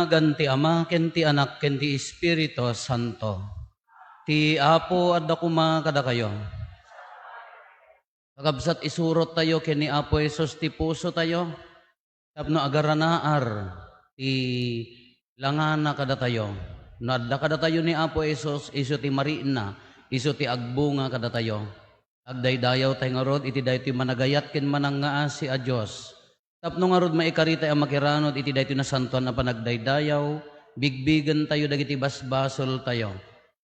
dinagan ti Ama, ken ti Anak, ken ti Espiritu Santo. Ti Apo at dakuma kada kayo. Kakabsat isurot tayo ken ni Apo Jesus ti puso tayo. Tapno agaranaar ti langana kada tayo. No adda kada tayo ni Apo Jesus, iso ti mariina, iso ti agbunga kada tayo. Agdaydayaw tayo nga rod, iti dayo ti managayat ken manangaas si a Diyos. Tapno nga rod maikarita ang makiranod, iti dayo ti nasantuan na panagdaydayaw, bigbigan tayo dagiti basbasol tayo.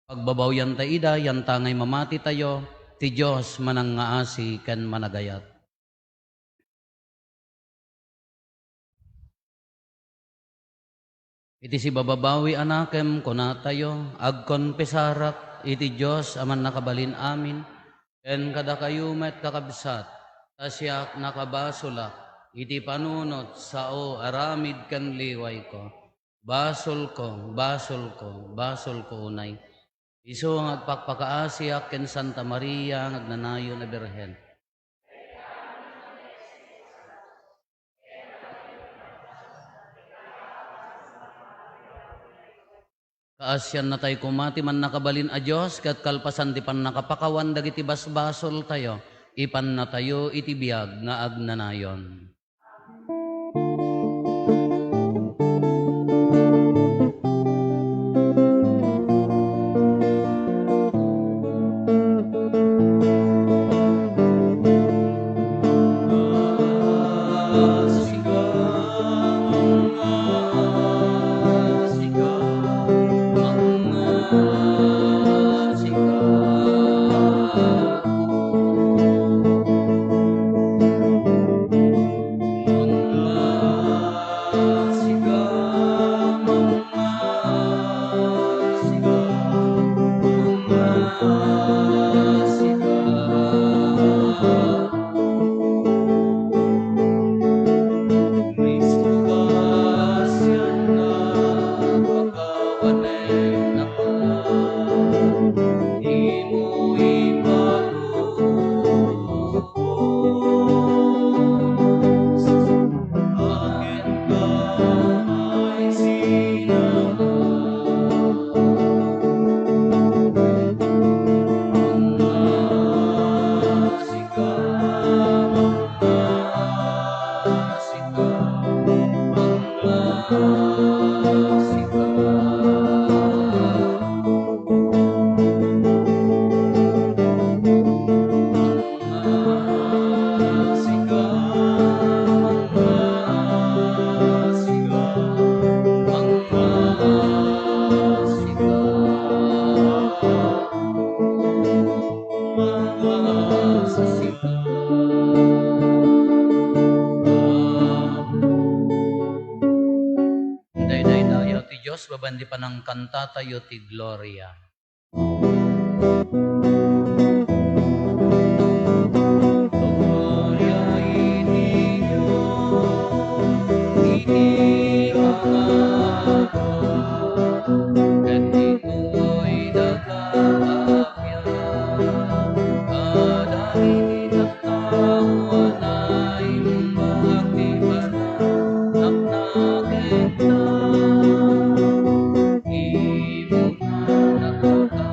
Pagbabawyan tayo ida, yan tangay mamati tayo, ti Diyos manangaasi ken managayat. Iti si bababawi anakem kuna tayo, agkonpesarak, iti Diyos aman nakabalin amin, ken kada kayo met kakabsat, tasyak nakabasulak, iti panunot sao aramid ken liway ko. Basol ko, basol ko, basol ko unay. Isu ang agpakpakaasiak ken Santa Maria ngagnanayo na Birhen. Kaasyan na tayo kumati man nakabalin a Diyos, kat kalpasan ti pan nakapakawan dagiti basbasol tayo, ipan na tayo iti biyag nga agnanayon. Babandi pa ng kanta tayo ti Gloria. Gloria iti Diyos, iti amado, ken ito'y nagkakakyan, kada itinagtawan ay magtipan, naknakin na. Imo na nakaka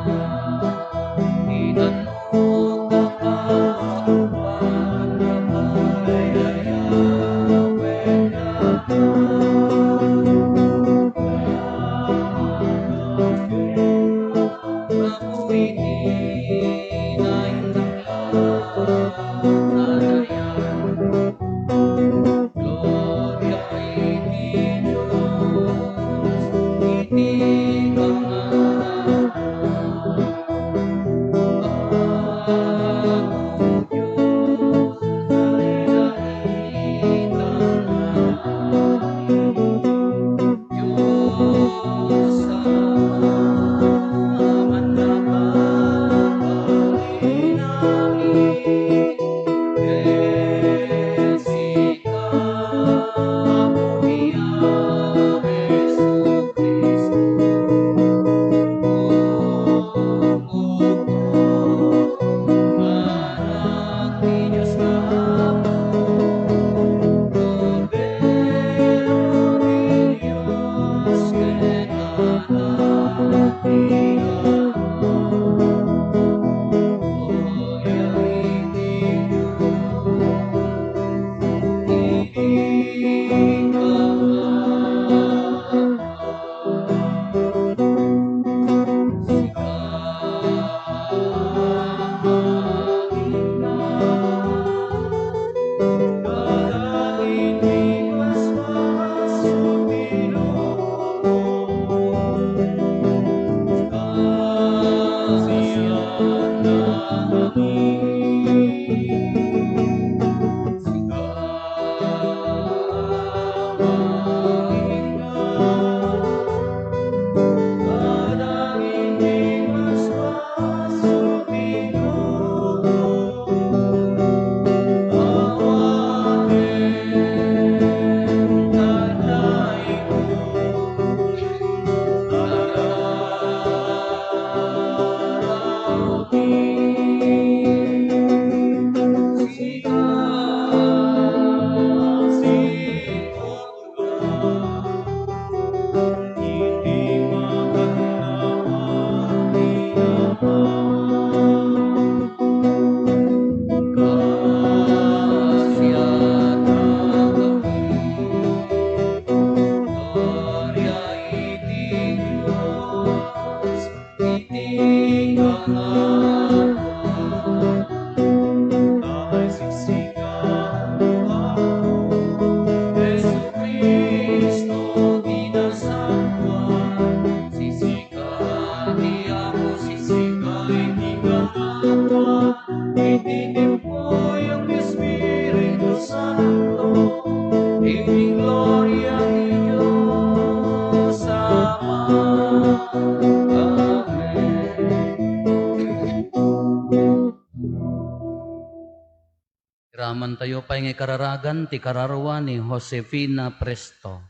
Raman tayo pa nga kararagan ti kararwa ni Josefina Presto.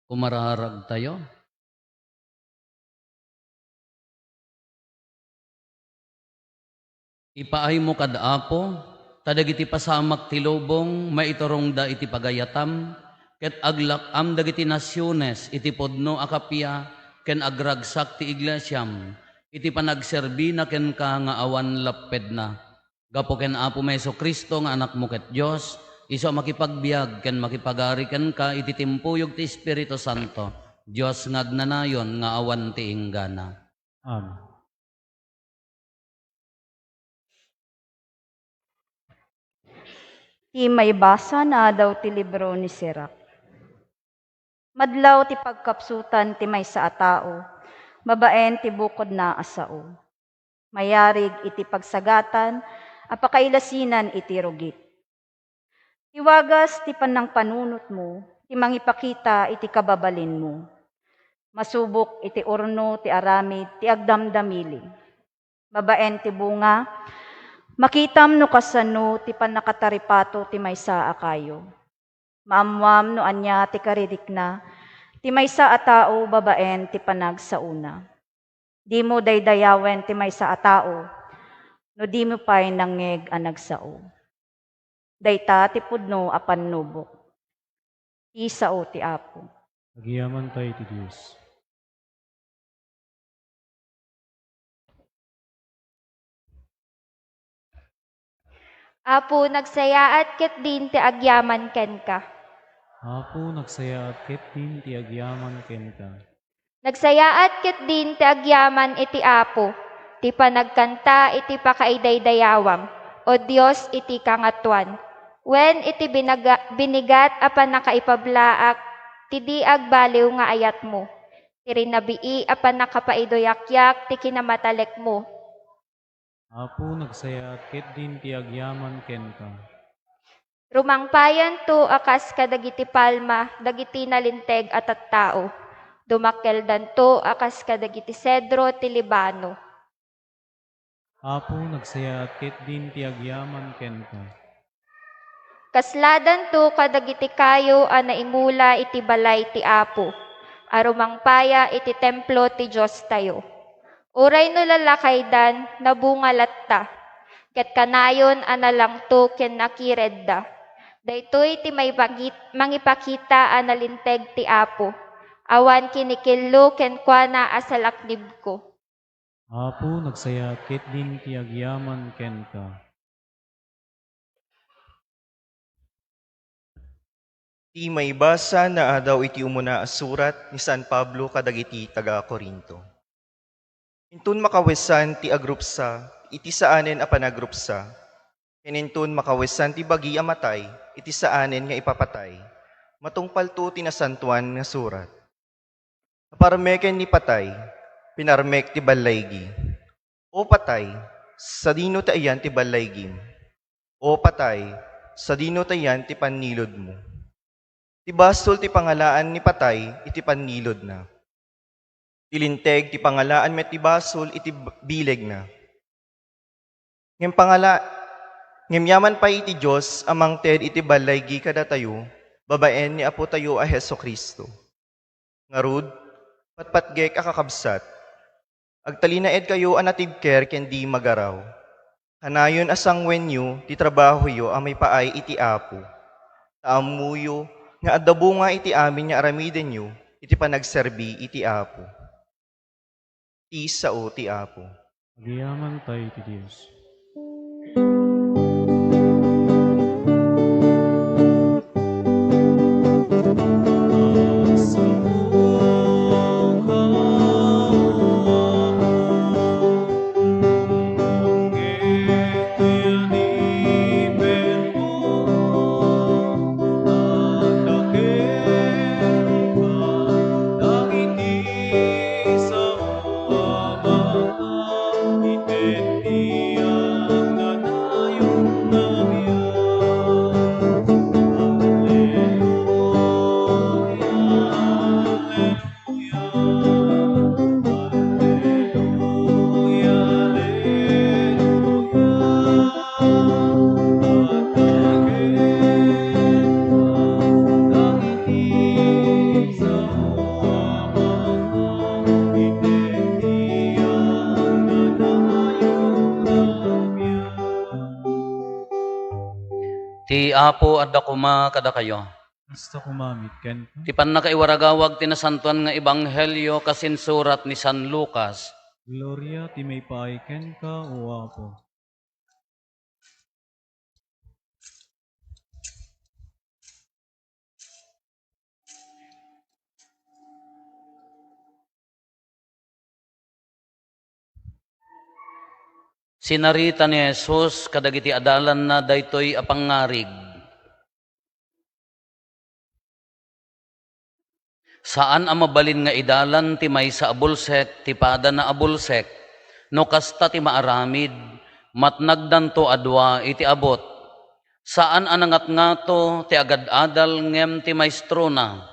Kumararag tayo. Ipaay mo kadaapo, tadagiti pasamak ti lubong, maiturong da iti pagayatam, ket aglakam dagiti nasyones, iti podno akapia, ken agragsak ti iglesyam, iti panagserbi na ken ka nga awan lapped na. Gapo ken Apo Meso Kristo nga anak mo ket Dios, iso makipagbiag ken makipagari ken ka iti timpuyog ti Espiritu Santo. Dios ngagnanayon nga awan ti inggana. Amen. Ti may basa na daw ti libro ni Sirach. Madlaw ti pagkapsutan ti may sa atao, babaen ti bukod na asao. Mayarig iti pagsagatan, apakailasinan iti rugit. Iwagas ti panang panunot mo, ti mangipakita iti kababalin mo. Masubok iti urno ti aramid ti agdamdamili. Babaen ti bunga, makitam no kasano ti panakataripato ti maysa a kayo. Maamwam no anya ti karirik na, ti maysa a tao babaen ti panagsauna. Di mo daydayawen ti maysa a tao, no di mo pa'y nangeg a nagsao. Dayta ti pudno a pannubok. Isao ti Apo. Agiyaman tayo ti Diyos. Apo, nagsayaat ket din ti agyaman ken ka. Apo nagsaya at ket din ti agyaman ken ka. Nagsayaat ket din ti agyaman iti Apo, ti panagkanta iti pakaidaydayawam, o Dios iti kangatuan. Wen iti binigat apan nakaipablaak, ti di agbaliw nga ayat mo. Ti rinabii apan nakapaidoyakyak ti kinamatalek mo. Apo nagsaya at ket din ti agyaman ken ka. Rumangpayan to akas kadagiti palma, dagiti nalinteg at tao. Dumakeldan to akas kadagiti sedro ti Libano. Apo nagsaya at ket din ti agyaman ken ka. Kasladan to kadagiti kayo a naimula iti balay ti Apo. Arumangpaya iti templo ti Diyos tayo. Uray no lalakaydan, nabungalatta. Ket kanayon analang to ken nakiredda. Daytoy ti may mangipakita a nalinteg ti Apo. Awan kinikillo ken kuana asalaknib ko. Apo nagsaya at ket din ti agyaman ken ka. Ti may basa na adaw iti umuna a surat ni San Pablo kadagiti taga Corinto. Intun makawesan ti agrupsa, iti saanen a panagrupsa. Kinintun makawesan ti bagi a matay, iti saanen nga ipapatay. Matungpal to ti nasantuan nga surat. Aparmeken ni patay, pinarmek ti balaygi. O patay, sa dino tayan ti balaygim. O patay, sa dino tayan ti panilod mo. Ti bastol ti pangalaan ni patay, iti panilod na. Tilinteg ti pangalaan met ti basol, iti bileg na. Ngem yaman pa iti Diyos, amang ted iti balaygi kada tayo, babaen ni Apo tayo a Heso Kristo. Ngarud, patpatgek akakabsat. Agtalinaed kayo anatibker ken di magaraw. Kanayon asang wenyo, ti trabaho yo amay paay iti Apo. Taamuyo, nga adabo nga iti amin nga aramiden nyo, iti panagserbi iti Apo. Ti sao ti Apo. Agiyaman tayo ti Diyos. Ti Apo at dakuma kada kayo. Basta kumamit ken ka. Ti panakaiwaragawag tinasantuan nga ebanghelyo kasinsurat ni San Lucas. Gloria ti may paay ken ka, o Apo. Sinarita ni Jesus kadagiti adalan na daytoy apangarig. Saan ang mabalin nga idalan ti may sa abulsek, ti pada na abulsek, no kasta ti maaramid, matnagdan to adwa iti abot. Saan anangat ngato ti agad-adal ngem ti maestro na,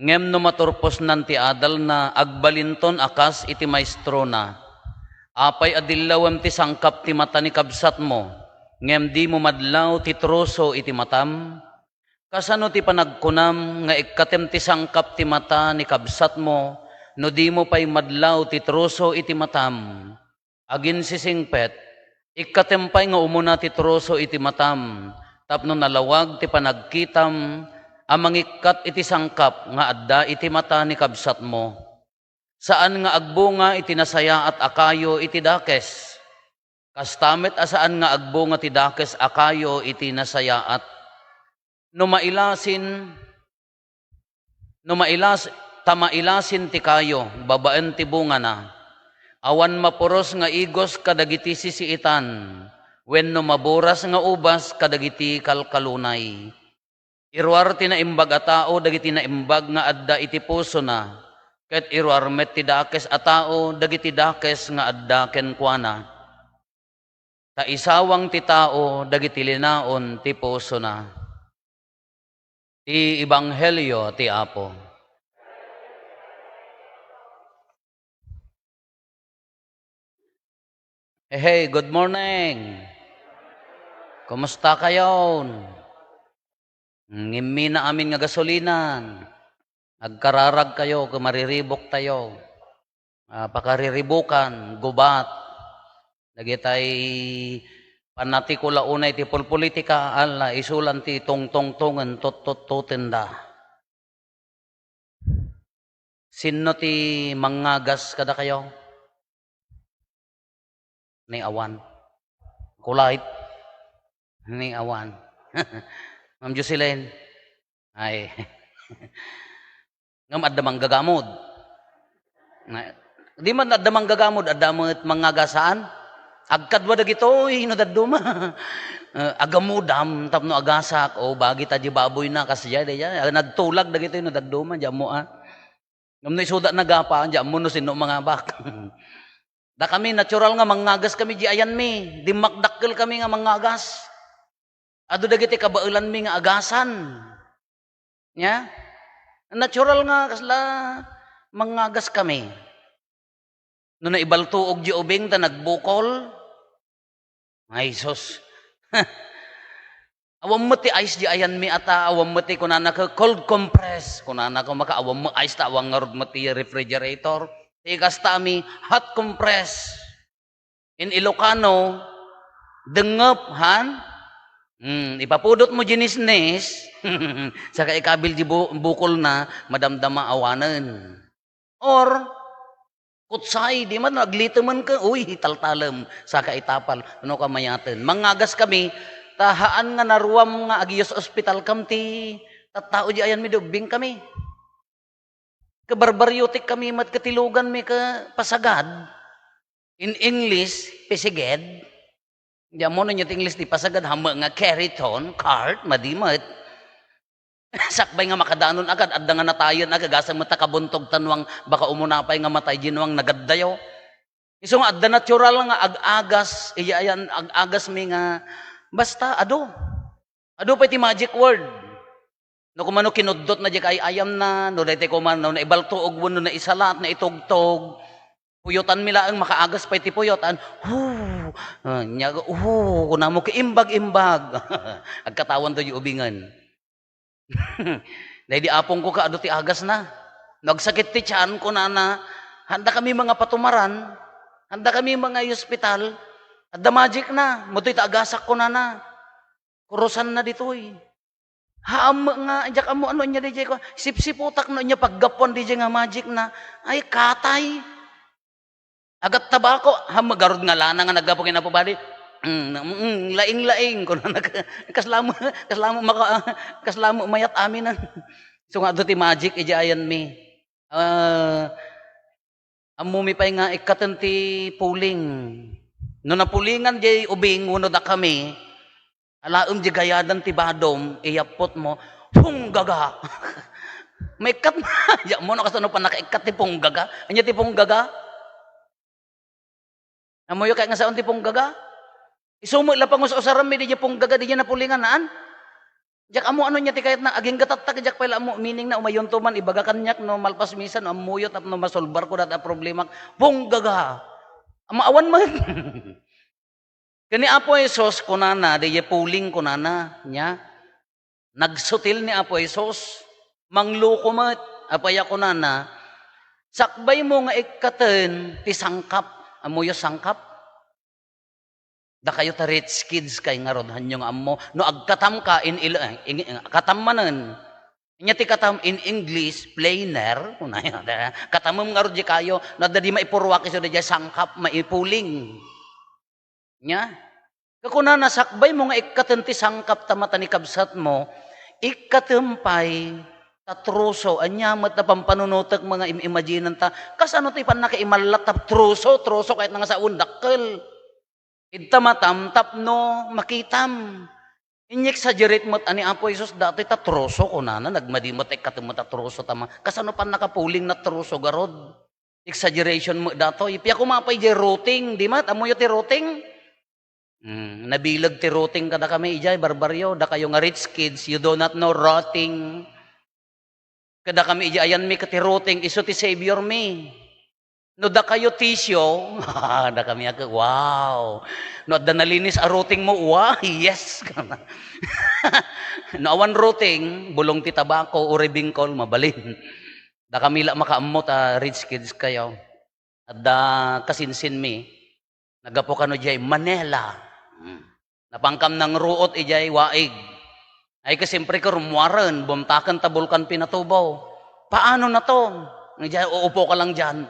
ngem no maturpos nan ti adal na agbalinton akas iti maestro na. Apay adillawem ti sangkap ti mata ni kabsat mo, ngem di mo madlaw ti troso iti matam. Kasano ti panagkunam nga ikkatem ti sangkap ti mata ni kabsat mo, no di mo pay madlaw ti troso iti matam. Agin sisingpet, ikkatem pay nga umuna ti troso iti matam, tapno nalawag ti panagkitam, amang ikkat iti sangkap nga adda iti mata ni kabsat mo. Saan nga agbunga iti nasaya at akayo iti dakes. Kastamit asaan nga agbunga ti dakes akayo iti nasaya at tamailasin ti kayo, babaen ti bunga na. Awan mapuros nga igos kadagiti sisiitan, wenno maburas nga ubas kadagiti kalkalunay. Irwar ti naimbag a tao dagiti naimbag nga adda iti puso na. Ket irwar met ti dakes a tao dagiti dakes nga adda kenkwana. Ta isawang ti tao dagiti linaon ti puso na. Ti ebanghelyo ti Apo. Hey, good morning. Kumusta kayo? Ngimmi na amin nga gasolinan. Agkararag kayo, kumariribok tayo. Pakariribukan, gubat. Nagitay panatikula unay ti politika, ala, isulan ti tong-tong-tongan, tot-tot-totinda. Sino ti mangagas kada kayo? Ni awan. Kulait. Ni awan. Ma'am Jocelyn. Ay. Ngam adda manggagamod. Di man adda manggagamod, adda mangagasaan. Agkadwa dagitoy no dadduma. Agamudam tapno agasak o bagi ta di baboy na kasya daya. Nagtulag dagitoy no dadduma jamo a. Ngam no isuda nagapa jamo no sino mga bak. Da kami natural nga mangagas kami di ayan mi. Di makdakkel kami nga mangagas. Ado dagiti kabailan mi nga agasan. Nya? Natural nga kasla mangagas kami. No naibaltuog di ubing ta nagbukol. Ay sus. Awam mo ti ice di ayan mi ata awam mo ti kunana ka cold compress. Kunana ko maka awam mo ice ta awang ngarod mo ti refrigerator. Tigas ta mi hot compress. In Ilocano, dengep han. Ipapudot mo ginisnes, saka ikabil di bukol na, madamdama awanan. Or, kutsay, di man, naglitaman ka, uy, hital-talam, saka itapal, ano ka mayatan. Mangagas kami, tahaan nga naruam nga agiyos ospital kamti, tattao di ayan mi dubing kami. Kabarbaryotik kami, mat katilugan mi ka pasagad. In English, pisiged. Diyan mo na niya English di pasagad hama nga keriton, cart, madimat. Sakbay nga makadaanon agad, adda nga natayon agad, gasa mo takabuntog tanwang, baka umunapay nga matay ginwang nagaddayo. Iso nga adda natural nga ag-agas, iyayan ag-agas mi nga, basta, ado pa iti magic word. No kumano kinudot na di kay ayam na, no dayte kumano, na ibaltuog no na isalat, na itugtog, puyotan mila ang makaagas pa iti puyotan, nyaga, kunamo ki imbag-imbag. Agkatawan to yung ubingan. Dahil di apong ko ka, ado ti agas na. Nagsakit ti tiyan ko na, handa kami mga patumaran, handa kami mga hospital, at the magic na, muto'y taagasak ko na. Kurusan na ditoy. Haam nga, ajak amo ano niya DJ ko, sipsiputak no niya paggapon DJ nga magic na, ay katay. Agat tabako, hamagarod nga lana nga naggapo kinapubali. Laing-laing ko na kaslamo mayat amin na. So nga ti magic iji ayan mi. Amo mi pay nga ikatan ti puling. No napulingan di ubing uno da kami. Alaom di gayadan ti badom iyapot mo punggaga. May ikat na. Ya mo na kasano pa nakaikat ti punggaga. Anya ti punggaga? Amoyo kay nga saon ti punggaga? Isumo ila pang usaram mi di punggaga di napulingan naan. Jak amo ano nya ti kayat na aging gatattak jak pala mo meaning na umayon to man ibaga kanyak no malpas misan no amuyot at no masolbar ko dat a problema punggaga. Amaawan man. Kani Apo Jesus kunana di puling kunana nya nagsutil ni Apo Jesus mangluko mat apaya kunana sakbay mo nga ikaten ti sangkap amuyo sangkap da kayo ta rich kids kay nga rodhan yung ammo no agkatam ka katam manen nya ti katam in English plainer kunaya katamem nga rod di kayo na dadi maipurwak iso di sangkap maipuling nya kakuna nasakbay mo nga ikaten ti sangkap tamata ni kabsat mo ikatempay tatruso anyamat na pampanunutek mga imaginan ta kasano ti pan nakaimalat ta truso kahit nga sa undakkel idtamatam tapno makitam inyek exaggerate mo't ani Apo Jesus dati ta truso kunana nagmadimot ikatem ta truso tama kasano pan nakapuling na truso garod exaggeration mo dato ipya kumapay di routing di mat amoyo ti routing. Nabilag ti routing kada kami ijay barbaryo da kayo nga rich kids you do not know routing kada kami ijay ayan mi kati routing iso ti savior mi no da kayo tisyo da kami aga wow no da nalinis a routing mo wow yes no awan routing bulong ti tabako uri bingkol mabalin da kami la makaammo ta rich kids kayo at da kasinsin mi nagapo kano jay Manila. Napangkam ng ruot ijay waig. Ay kasempre ka rumwaran, bumtakan tabulkan pinatubaw. Paano na to? Ijay, uupo ka lang dyan.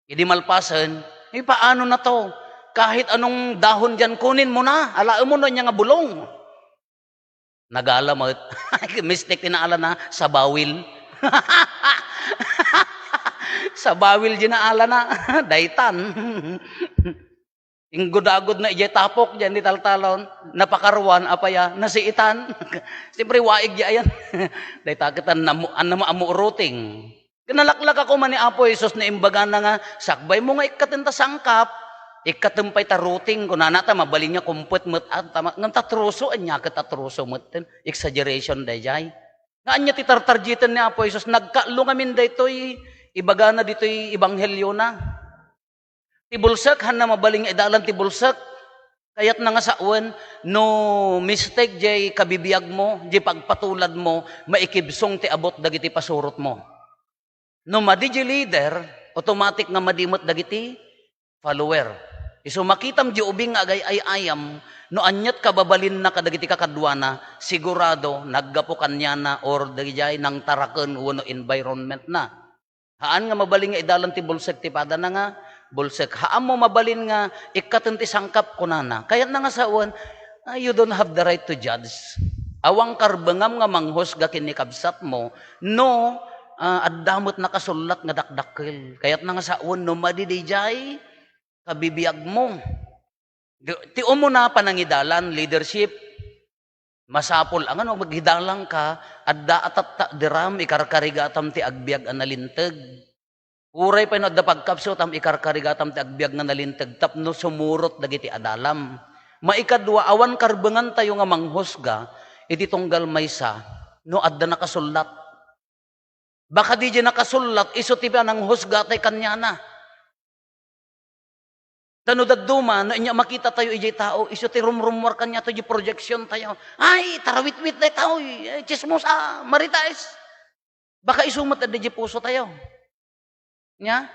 Hindi malpasan, paano na to? Kahit anong dahon dyan, kunin mo na. Alaan mo na niya nga bulong. Nag-alamot. Mistake tinaala na sa bawil. Sa bawil dinaala na. Daitan. Inggodagod na ijay tapok dyan di taltalon, napakaruan apaya nasiitan. Siyempre waig di ayan. Dahil takitan na amu routing. Kinalaklak ako man ni Apo Jesus na imbaga na nga sakbay mo nga ikatinta sangkap, ikatimpay ta routing kunana ta mabalin niya kumput met at tama ngam tatruso anya ka tatruso met exaggeration dayjay. Nga anya ti tartarjitan ni Apo Jesus nagkaalo ngamin daytoy ibaga na ditoy ebanghelyo na. Tibulsak han na mabaling idalan tibulsak kayat na nga sauen no mistake jay kabibiyag mo jay pagpatulad mo maikibsong ti abot dagiti pasurot mo no madiji leader automatic nga madimot dagiti follower iso makitam di ubing nga agay ay ayam no anyat kababalin na kadagiti kakadwana sigurado naggapo kanya na or dagiti nang taraken uno environment na haan nga mabaling nga idalan tibulsak ti pada na nga bulsek. Haam mo mabalin nga ikatunti sangkap kunana. Kaya na nga saon, you don't have the right to judge. Awang karbangam nga manghusga kinikabsat mo, no, addamot nakasulat nga dakdakkel. Kaya na nga saon, no madidijay, kabibiyag mo. Ti mo na panangidalan, leadership, masapol. Ang ano, maghidalang ka, adda atat diram, ikarkarigatam ti agbiag analinteg. Uray pa no da pagkapso tam ikarkarigatam ti agbiag nga nalinteg tapno sumurot dagiti adalam. Maikadwa awan karbengan tayo nga manghusga iti tunggal maysa no adda nakasulat. Baka di nakasulat iso ti nang husga tay kanya na. Tano dadduma no inya makita tayo ijay tao iso ti rumrumwar kanya to di projection tayo. Ay tarawit-wit day tao chismosa maritais. Baka isumat adda di puso tayo. Nya?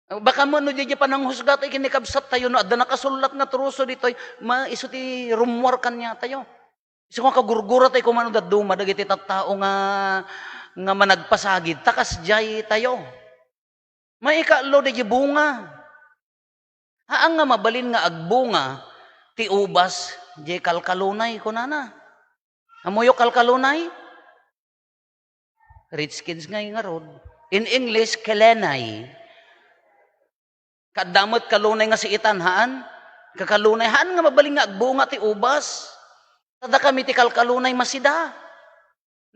Baka mo no di pananghusga tayo kinikabsat tayo no adda nakasulat nga truso ditoy maiso ti rumwar kanya tayo. Isu nga kagurgura tayo kumano daduma dagiti tattao nga managpasagid takas jay tayo. Maikalo di bunga. Haang nga mabalin nga agbunga ti ubas di kalkalunay kunana. Amoyo kalkalunay? Rich kids nga yung rod. In English, kelenay. Kadamot kalunay nga si itanhaan. Kakalunay. Haan nga mabaling nga agbunga ti ubas. Tada kami ti kalkalunay masida.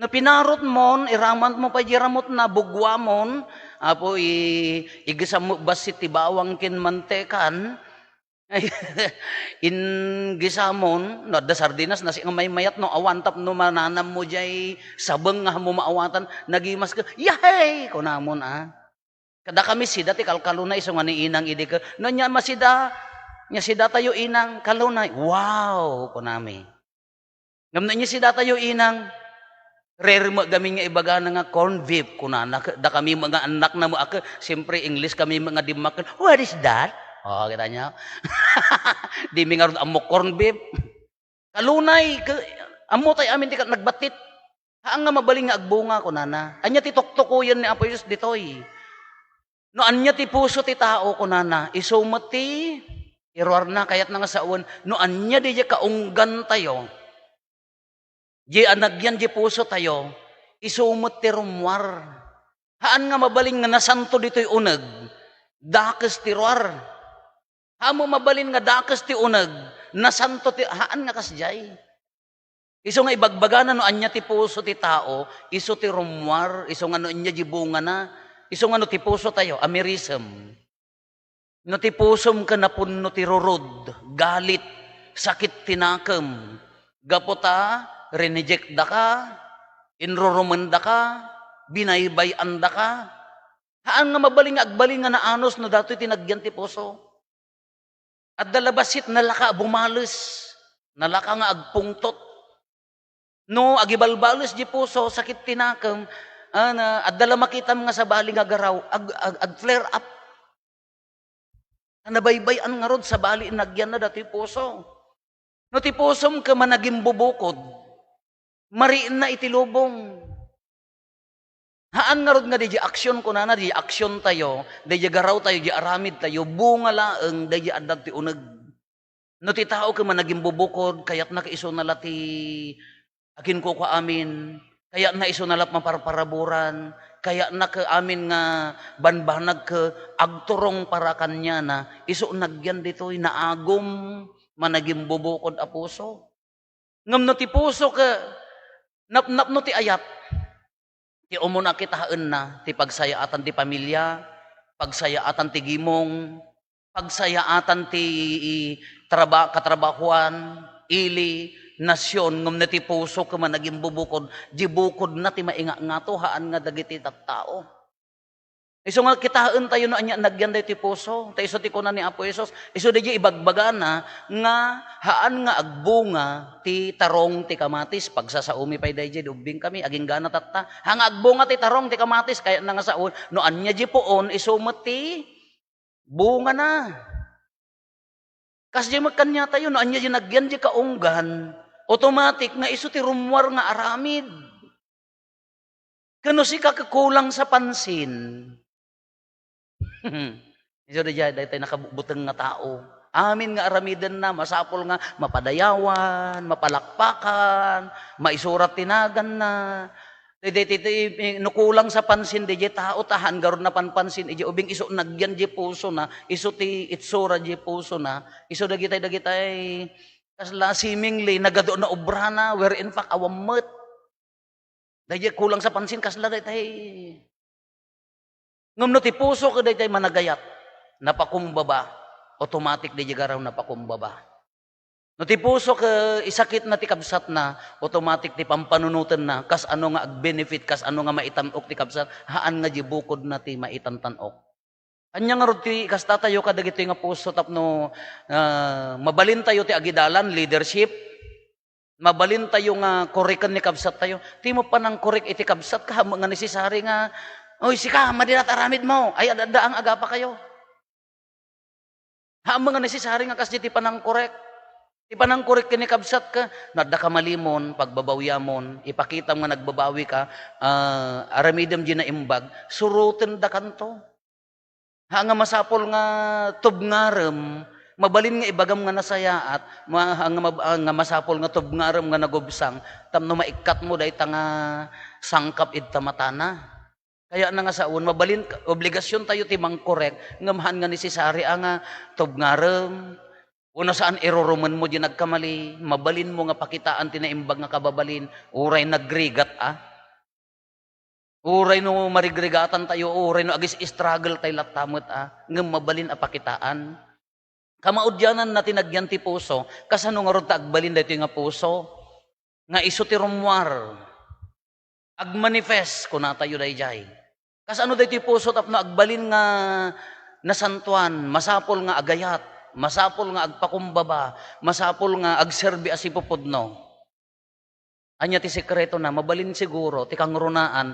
No pinarot mon, iramant mo pa jiramot na bugwa mon, apo igisam mo basit ti bawang kin mantekan, in gisamon, no da sardinas nasi nga may mayat no awantap no mananam mo jay sabeng nga mo maawatan nagimas ka. Yahay ko namon Kada kami sida ti kalkalunay iso nga ni inang idi ka. No nya masida, nya sida tayo inang kalunay. Wow ko nami. Ngamno nya sida tayo inang rare mo gami nga ibaga nga corn beef kunana. Da kami mga anak na mo ako, siyempre English kami mga dimak. What is that? Oh, kita niya. Di mi nga amo corn beef. Kalunay, amo tay amin ti nagbatit. Haang nga mabaling nga agbunga kunana. Anya ti toktokuyan ni Apo Jesus ditoy. No anya ti puso ti tao kunana, isumati irwar na kayat na nga saon. No anya di kaunggan tayo. Di anagyan di puso tayo, isumot ti rumwar. Haan nga mabalin nga nasanto dito'y unag, dakes ti ruwar. Hamo mabalin nga dakes ti unag, nasanto ti, haan nga kasjay. Iso nga ibagbagana no anya ti puso ti tao, iso ti rumwar, iso nga no anya di bunga na, iso nga no ti puso tayo, amirism. No ti pusom ka napunno ti rurod, galit, sakit tinakam, gapota, reneject da ka, inrurumanda ka, binaybayan da ka. Haan nga mabaling agbaling nga naanos no dato'y tinagyan ti puso. At dalabasit nalaka bumalis, nalaka nga agpungtot. No agibalbalis di puso, sakit tinakam, at dala makita nga sa bali nga garaw, ag-flare up. Nabaybayan nga rod sa bali nagyan na dato'y puso. No ti pusom ka managing bubukod, mariin na itilubong. Haan nga rod nga di aksyon ko na di aksyon tayo, di garaw tayo, di aramid tayo, bunga laeng, di adag ti unag. No ti tao ka man naging bubukod, kaya't nakaiso na lati akin ko amin, kaya na iso na lat maparparaburan, kaya na ka amin nga banbanag ka agturong para kanya na, iso nagyan dito'y naagom, managing bubukod a puso. Ngam no ti puso ka, napnap no ti ayat, ti umuna kitaan na, ti pagsayaatan ti pamilya, pagsayaatan ti gimong, pagsayaatan ti katrabahuan, ili, nasyon, ngam na ti puso ka man naging bubukod, di bukod na ti mainga nga to, haan nga dagiti tattao. Iso nga kitaan tayo no anya nagyan ti puso, ta iso ti kunan ni Apo Jesus, iso di ibagbaga na nga haan nga agbunga ti tarong ti kamatis pagsasaumi pay dayjay ubing kami aging gana tatta. Hanga agbunga ti tarong ti kamatis kaya na nga saon no anya di poon isumet ti bunga na. Kas di magkanya tayo no anya di nagyan di kaunggan, automatic nga iso ti rumwar nga aramid. Kano si kakakulang sa pansin. Iso di tayo nakabuteng nga tao. Amin nga aramidan na, masapol nga mapadayawan, mapalakpakan, maisurat tinagan na. Nukulang sa pansin di tao tahan garon na panpansin iji ubing iso nagyan di puso na, iso ti itsura di puso na, iso dagitay kasla seemingly nagado na obra na where in fact awamot. Dahil kulang sa pansin kasla daytay. Ngam no ti puso ka daytay managayat, napakumbaba, automatic di garaw napakumbaba. No ti puso ka isakit na ti kabsat na, automatic ti pampanunutan na, kas ano nga ag-benefit, kas ano nga maitanok ti kabsat, haan nga di bukod na ti maitantanok. Anya nga rod ti kas tatayo ka dagiti nga puso tapno mabalin tayo ti agidalan, leadership, mabalin tayo nga korekan ni kabsat tayo. Ti mo pa nang korek iti kabsat ka, mga necessary nga, oy, sika, madilat aramid mo. Ay, adada ang agapa kayo. Ha mga necessary nga kas ti panang korek. Ti panang korek kini kabsat ka, nadda ka malimon, pagbabawyamon, ipakita nga nagbabawi ka, aramidem di na imbag, suruten da kanto. Ha nga masapol nga tubngarem, mabalin nga ibagam nga nasayaat, nga masapol nga tubngarem nga nagubsang, tamno maikat mo dahi nga sangkap id tamatana. Kaya na nga saun, mabalin, obligasyon tayo timang korek, nga mahan nga necessary nga tubngarem, una saan iruruman mo di nagkamali, mabalin mo nga pakitaan tinaimbag nga kababalin, uray nagrigat Uray no marigrigatan tayo, uray no agis struggle tayo latamot nga mabalin a pakitaan. Kamaudyanan na tinagyan ti puso, kasano nga ron taagbalin dito nga puso, nga iso ti rumwar, agmanifest kuna tayo dayjay. Kasano dito ti puso tapno agbalin nga nasantuan, masapol nga agayat, masapol nga agpakumbaba, masapol nga agserbi asipupudno. Anya ti sekreto na, mabalin siguro, ti kangrunaan,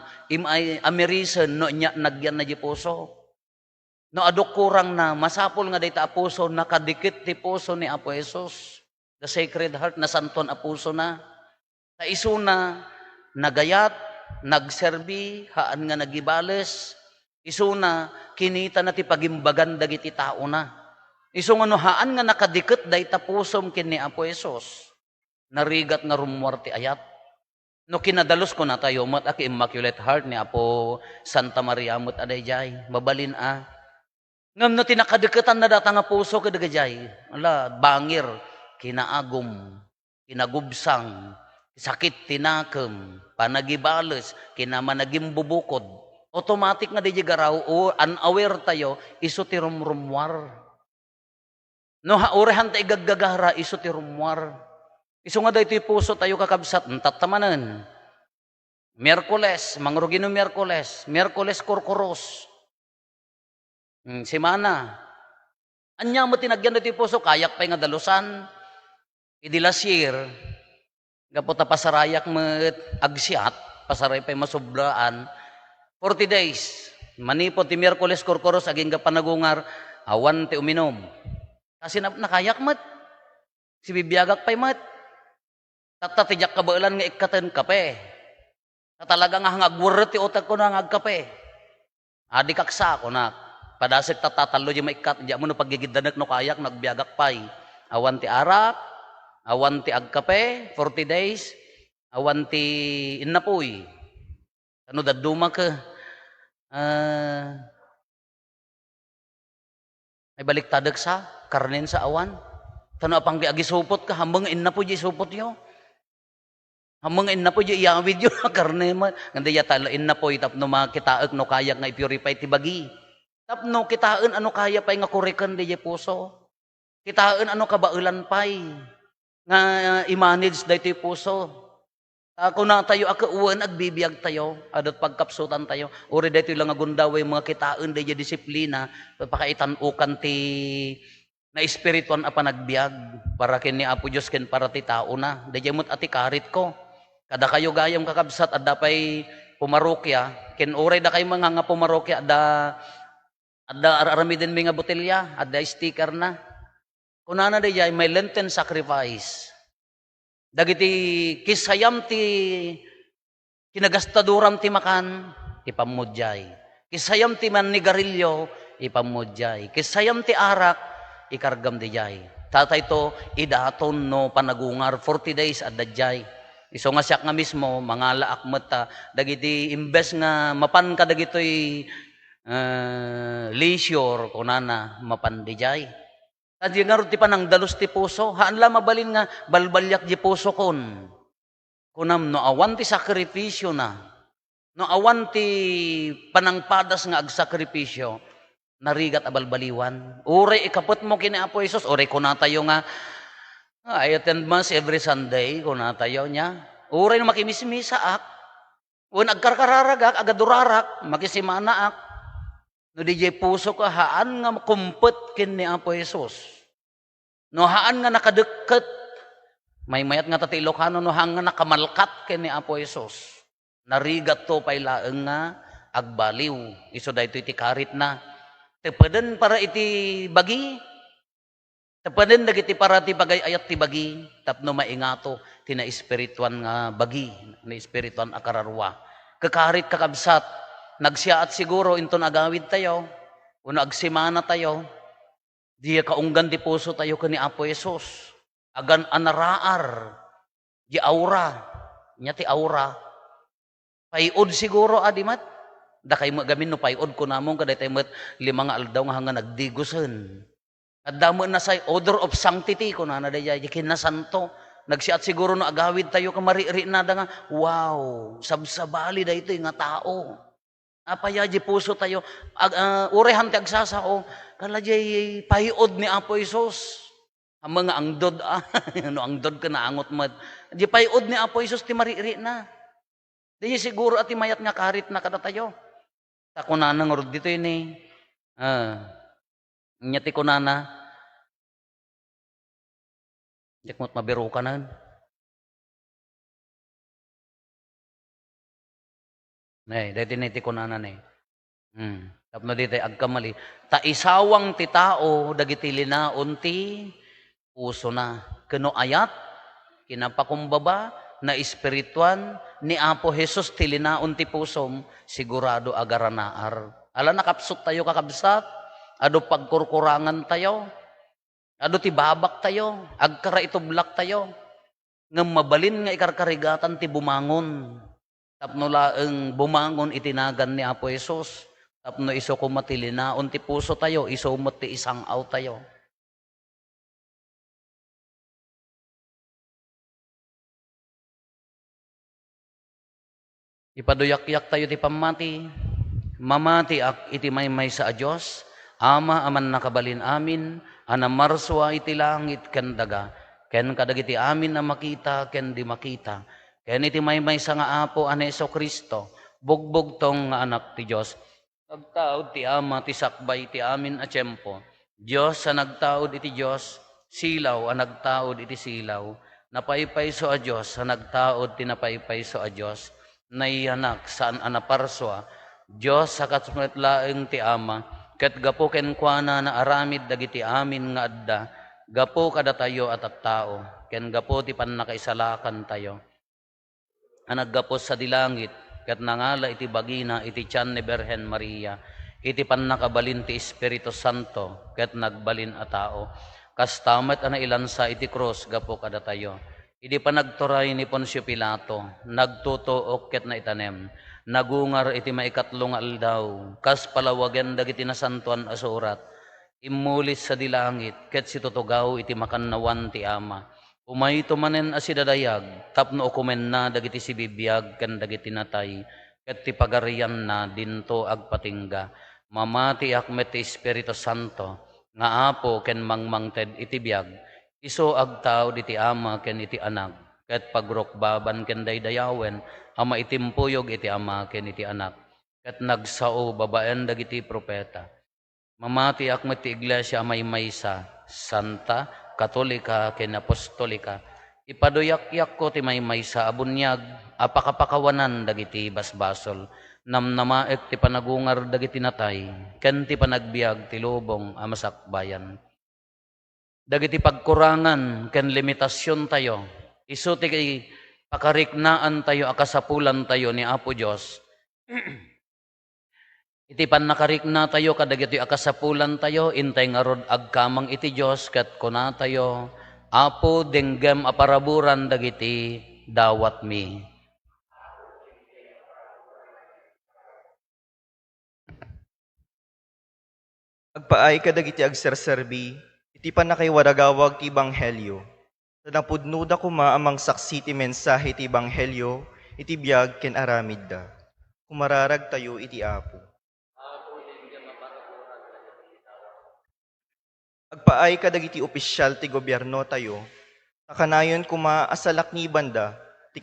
amerisen no nya nagyan na di puso. No adok kurang na, masapol nga dayta a puso, nakadikit ti puso ni Apo Jesus. The Sacred Heart, nasanton a puso na. Sa iso na, nagayat, nagserbi, haan nga nagibales. Iso na, kinita na ti pagimbagan dagiti tao na. Iso nga no, haan nga nakadikit dayta pusom kin ni Apo Jesus. Narigat nga rumwar ti ayat. No kinadalos ko na tayo, mat aki Immaculate Heart ni Apo Santa Maria mut adayjay, mabalin Ngam no tinakadiketan na data nga puso kadagajay, ala, bangir, kinaagom, kinagubsang, sakit tinakem, panagibales, kinamanagim bubukod. Automatic nga di garaw, o unaware tayo, iso ti rumrumwar. No haurehan tayo gaggagara, iso ti rumwar. Iso nga dahi puso tayo kakabsat, tatamanan. Miyerkules, mangrugino Miyerkules, Miyerkules kurkuros. Simana. Anya mo tinagyan dahi puso, kayak pa nga dalusan. Idilasir, gaputa pasarayak met agsiat, pasaray pa masubraan. 40 days, manipot ti Miyerkules kurkuros, aging panagungar, awan ti uminom. Kasi nakayak met, si bibiyagak pa met. Tatatijak kabailan nga ikaten kape. Talaga nga hangagwurot ti utak ko na hangagkape. Adi kaksa ko na. Padasik tatatalo di maikat. Di mo no pagigiddanak no kayak nagbiagak pay. Awan ti arak. Awan ti agkape. 40 days. Awan ti inapoy. Ano daduma ka. Ay balik tadag sa. Karnin sa awan. Tano apang di agisupot ka. Hambang inapoy di supot yo. Amang inna po yung iyawid yun, karne man. Ganda yata, inna po, tapno makitaak no kaya nga i-purify ti bagi. Tapno kitaan ano kaya pa'y nga kurikan di puso. Kitaan ano kabailan pa'y nga i-manage da iti puso. Kung na tayo akauan, agbibiyag tayo, adot pagkapsutan tayo. Uri da ito lang agundaway mga kitaan di disiplina, pakaitan-ukan ti na espirituan apa nagbiag, para kin ni Apo Diyos kin para ti tao na. Da mut ati karit ko. Kada kayo gayam kakabsat, adda pa'y pumarokya, kin uray da kayo mga nga pumarokya, adda aramidin mi nga botelya, adda sticker na. Kunana da jay, may Lenten sacrifice. Dagiti kisayam ti kinagastaduram ti makan, ipamudjay. Kisayam ti manigarilyo, ipamudjay. Kisayam ti arak, ikargam di jay. Tatay to, idaton no panagungar, 40 days adda jay. Iso nga siyak nga mismo, mga laak mata, dagiti imbes nga mapan ka dagitoy leisure, kunana, mapan di jay. At yung nga ti panang dalos ti puso, haan la mabalin nga, balbalyak di puso kon. Kunam, no awan ti sakripisyo na, no awan ti panangpadas nga agsakripisyo, narigat abalbaliwan. Uray ikapot mo kini Apo Jesus, uray kunatayo nga, I attend mass every Sunday, kunatayo niya. Uray na makimisimisaak, un agkarkararagak, agadurarak, makisimanaak, no DJ puso ka, haan nga kumpet kin ni Apo Jesus. No haan nga nakadeket, may mayat nga tati Ilocano, no haan nga nakamalkat kin ni Apo Jesus. Narigat to pay laeng nga agbaliw. Iso da ito iti karit na. Tepaden para iti bagi, Tapanin dagiti para ti bagay ayat ti bagi, tapno maingato, tina espirituan nga bagi, na espirituan akararwa. Kakarit kakabsat, nagsiyaat siguro inton agawid tayo, uno agsimana tayo, di kaunggan ti puso tayo kani Apo Jesus. Agan anaraar, di aura, nya ti aura. Paiod siguro adimat, da kay magamin no paiod ko namon kaday tayo met 5 nga aldaw nga hanga nagdigusen. At damo na say order of sanctity ko na daya yakin na santo. Nagsiat siguro no agawid tayo kamariri na da nga wow, sabsabali da ito nga tao. Apaya di puso tayo urehan ti agsasao kala jay paiod ni Apo Hesus. Ang mga angdod no angdod ka na angot mat. Di paiod ni Apo Hesus ti mariri na. Di siguro at mayat nga karit na kada tayo. Ta kunana ngurod dito ini. Nyati kunana. Dikmot mabiro ka na. Nay, dahil tiniti kunana ni. Tapno dito agkamali. Ta isawang ti tao dagiti linaon ti puso na. Kano ayat kinapakumbaba na espirituan ni Apo Jesus ti linaon ti pusom sigurado agaranaar. Ala nakapsot tayo kakabsat, ado pagkurkurangan tayo, ado ti babak tayo, agkara itublak tayo, ngam mabalin nga ikarkarigatan ti bumangon. Tapno laeng bumangon itinagan ni Apo Jesus. Tapno iso kumatilinaon ti puso tayo, iso ti isang out tayo. Ipaduyak-yak tayo ti pamati. Mamati ak iti may sa Diyos. Ama aman nakabalin amin. Anamarswa iti langit ken daga. Ken kadagiti amin na makita ken di makita. Ken iti may sa nga Apo Aneso Kristo. Bugbog tong nga anak ti Diyos. Nagtaod ti ama ti sakbay ti amin a tiyempo. Diyos sa nagtaod iti Diyos. Silaw a nagtaod iti silaw. Napaypayso a Diyos sa nagtaod ti napaypayso a Diyos. Naiyanak saan anaparswa. Diyos sa katsmetlaeng ti ama. Ket gapo ken kuana na aramid dagiti amin nga adda. Gapo kada tayo at tao. Ken gapo ti pannakaisalakan tayo. Anaggapo sa dilangit. Ket nangala iti bagina iti tiyan ni Berhen Maria. Iti pannakabalin ti Espiritu Santo. Ket nagbalin a tao. Kastamet ana ilansa iti cross gapo kada tayo. Idi pa nagturay ni Poncio Pilato, nagtutuok ket na itanem, nagungar iti maikatlong aldaw, kas palawagen dagiti nasantuan asurat, imulis sa dilangit, ket si tutugaw iti makannawan ti ama. Umay tumanen asidadayag, tapno okumen na dagiti si bibiyag ken dagiti natay, ket ti pagarian na dinto agpatingga. Mamati akmet ti Espiritu Santo, nga Apo ken mangmangted iti biyag. Iso agtaw iti ama ken iti anak, ket pagrokbaban ken daydayawen, ama itimpuyog iti ama ken iti anak, ket nagsao babaen dagiti propeta. Mamati akmet ti iglesia maysa, santa, katolika ken apostolika. Ipaduyak-yak ko ti maysa abunyag, apakapakawanan dagiti basbasol, namnamaek ti panagungar dagiti natay, ken ti panagbiag ti lubong a masakbayan. Dagiti pagkurangan ken limitasyon tayo. Isu ti pakariknaan tayo akasapulan tayo ni Apo Dios. Iti pannakarikna tayo kadagiti akasapulan tayo intay nga rod agkamang iti Dios ket kuna tayo Apo denggem aparaburan dagiti dawat mi. Agpaay kadagiti agserserbi, iti panakaiwadagawag ti Banghelyo. Sa napudnuda kuma amang saksi ti mensahe ti Banghelyo, iti biyag ken aramid da. Kumararag tayo iti Apo. Agpaay kadagiti opisyal ti gobyerno tayo, nakanayon kuma asalak ni banda, ti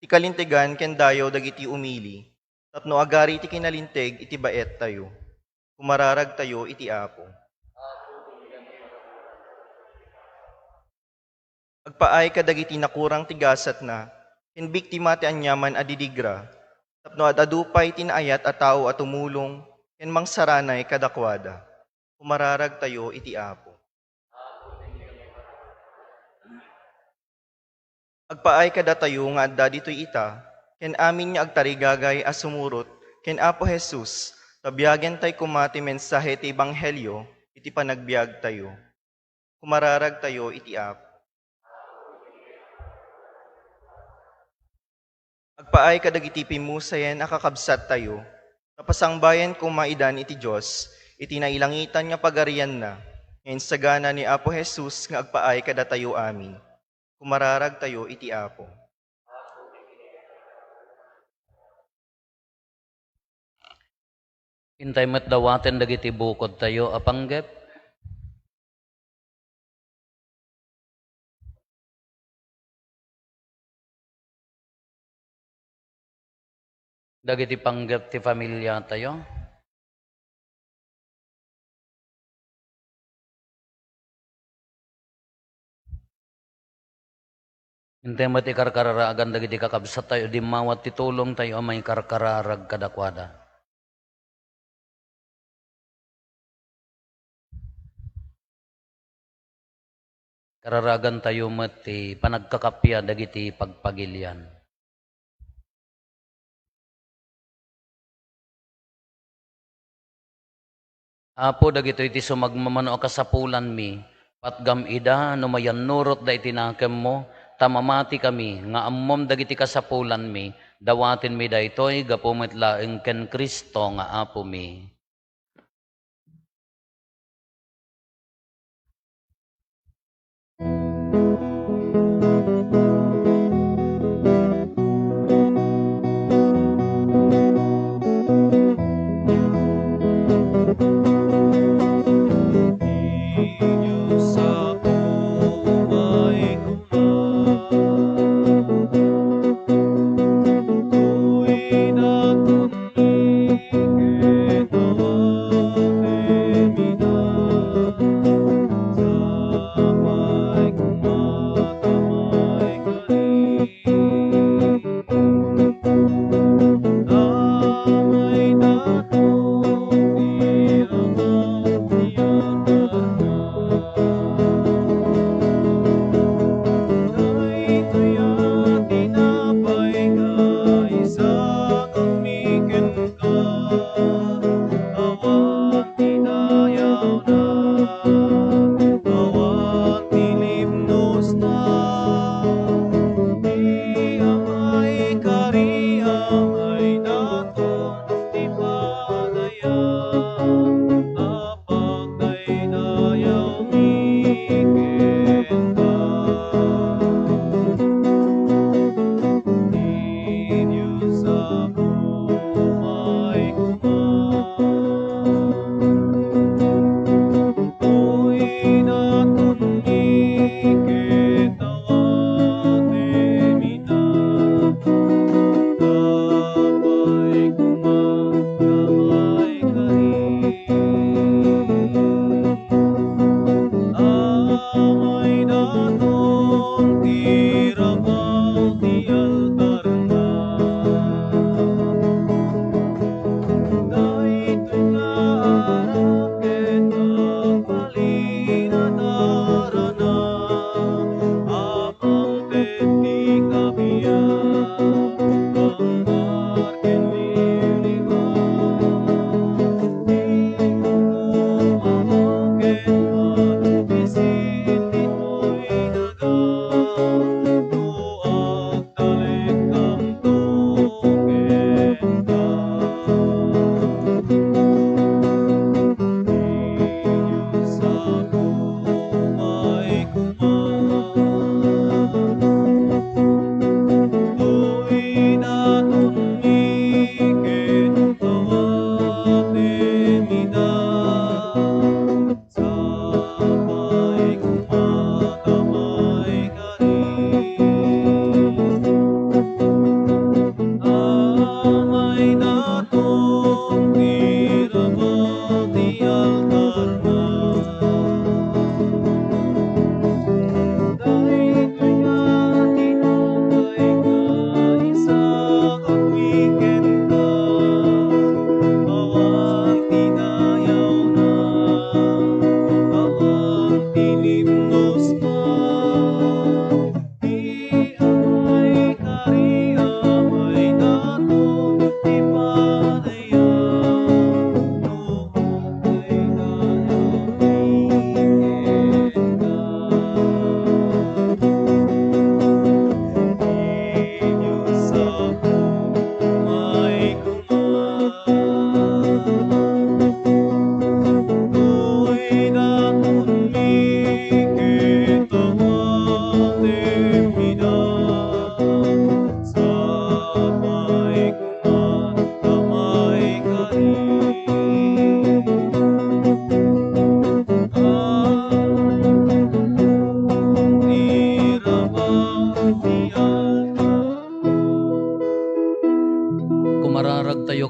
kalintegan ken dayo dagiti umili, tapno agari ti kinalinteg iti baet tayo. Kumararag tayo iti Apo. Agpaay kadagiti nakurang tigasat na, ken biktima ti anyaman adidigra, tapno adadupay tinaayat a tao at tumulong, ken mangsaranay kadakwada. Kumararag tayo iti Apo. Agpaay kada tayo nga adda ditoy ita, ken amin nga agtarigagay as sumurot, ken Apo Jesus, tabyagen tay kumati mensahe ti Ebanghelyo, iti panagbiag tayo. Kumararag tayo iti Apo. Agpaay kadagiti pimusayen akakabsat tayo, tapasang bayan kumaidan iti Diyos, iti nailangitan nga pagarian na, ngayon sagana ni Apo Jesus nga agpaay kada tayo amin. Kumararag tayo iti Apo. Intay met dawaten dagiti bukod tayo apanggep. Dagiti panggep ti pamilya tayo. Intay met ikarkararagan dagiti kakabsat tayo, di mawat titulong tayo amay karkararag kadakwada. Kararagan tayo met ti panagkakapya dagiti pagpagilyan. Apo dagito iti sumagmamano kasapulan mi, patgam ida no mayan nurot da itinakem mo, tamamati kami, nga ammom dagiti kasapulan mi, dawatin mi da ito'y gapumit laeng ken Kristo nga apo mi.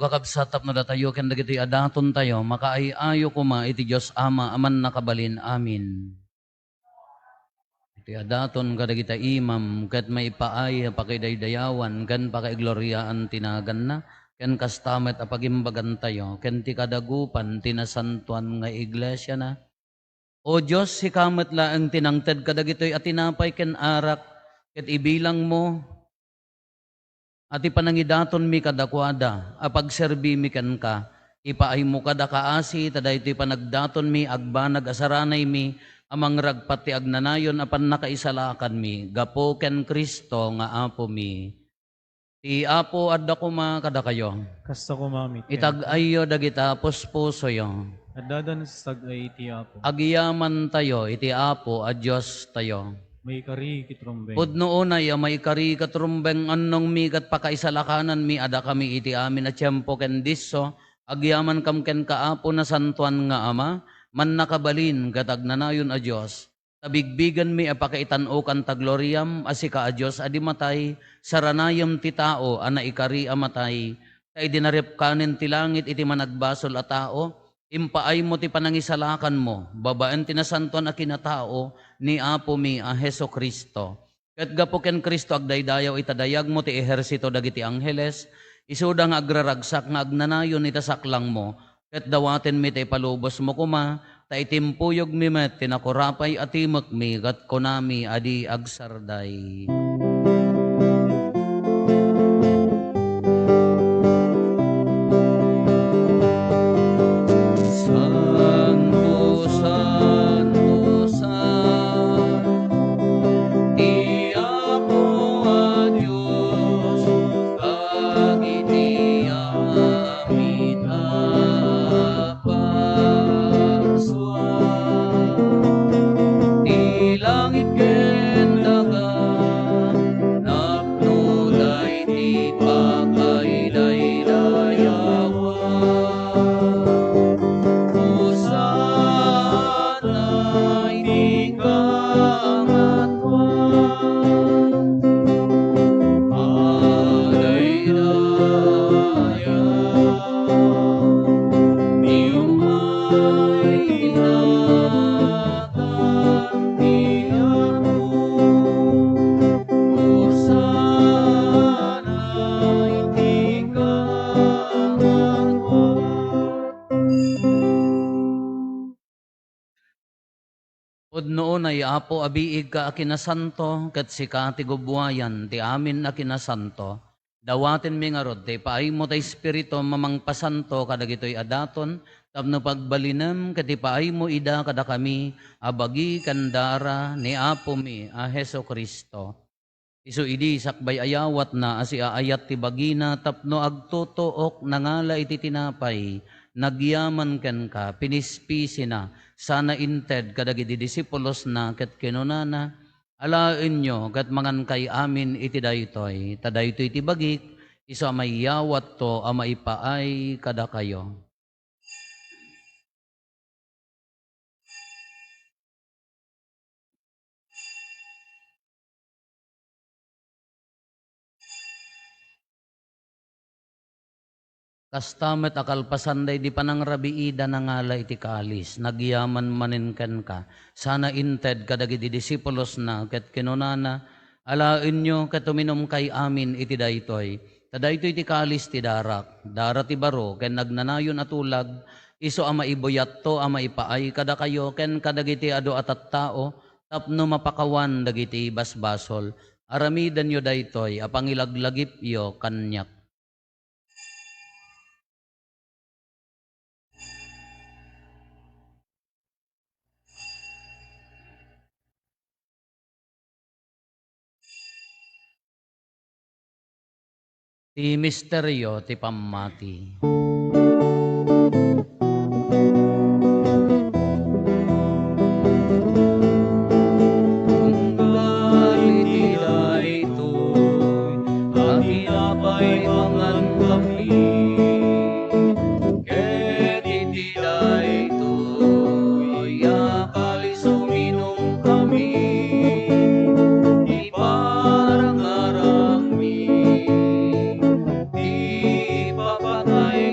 kakabsat tapno datayo ken dagiti adaton tayo makaayo kuma iti Dios Ama aman nakabalin. Amin. Iti adaton kadagita imam ket maipaay pakidaydayawan ken pakaigloriaan tinagan na ken kastamet a pagimbagan tayo ken ti kadagupan tinasantuan nga iglesia na. O Diyos, sikamet laeng tinangted kadagitoy at tinapay ken arak ket ibilang mo at ipanangidaton mi kadakwada a pagserbi mi ken ka ipaay mo kada kaasi taday ito'y panagdaton mi agbanag asaranay mi amang ragpat ti agnanayon apan nakaisalakan mi gapo ken Kristo nga apo mi. Ti apo adda kuma kada kayo Kasta ko mamit. itag-ayo dagita puspuso yo. At dadan sa sagay iti Apo. Agiyaman tayo, iti Apo, a Diyos tayo. May kari kitrumbeng. Pudno unay, may kari katrumbeng annong mi kat pakaisalakanan mi, ada kami iti amin at tiyempo ken disso, agiyaman kam ken kaapo na santuan nga ama, man nakabalin katagnanayon a Diyos. Tabigbigan mi apakaitan-o kan tagloriam, asika a Diyos, adi matay, saranayam ti tao, ana ikari amatay, kay dinarip kanin ti langit iti managbasol a tao, impaay mo ti panangisalakan mo, babaen tinasanton a kinatao, ni Apo mi a Heso Kristo. Ket gapo ken Kristo agdaydayaw itadayag mo ti ehersito dagiti angheles, isuda nga agraragsak nga agnanayon itasaklang mo, ket dawaten mi ti palubos mo kuma, ta itimpuyog mi met tinakurapay at timok mi, kat konami adi agsarday. Pudno na Apo abiig ka akinasanto, ket sika ti gubwayan, ti amin akinasanto. Dawaten mi nga rod, ti paay mo ta Espiritu mamang pasanto kadagitoy adaton, tapno pagbalinem, ket ti paay mo ida kada kami, abagi kandara ni Apo mi, a Heso Kristo. Isu idi sakbay ayawat na asi aayat ti bagina, tapno agtutuok nangala iti tinapay, nagyaman ken ka, pinispisi na, sana inted kadagiti disipulos na ket kinunana, alaen nyo ket mangan kay amin iti daytoy, tadaytoy iti bagik, iso amayawat to amaipaay kada kayo. Kastamet akalpasanday di panangrabiida na ngala iti kalis, nagyaman maninken ka, sana inted kadagiti disipulos na, ket kinunana, alaen nyo ket uminom kay amin iti daytoy, tadaytoy iti kalis ti darak, dara ti baro, ken nagnanayon atulag, iso ama ibuyat to, ama ipaay kada kayo, ken kadagiti ado atat tao, tapno mapakawan dagiti basbasol, aramidan yo daytoy, apangilaglagip yo kanyak. Ti misteryo ti pammati. Patay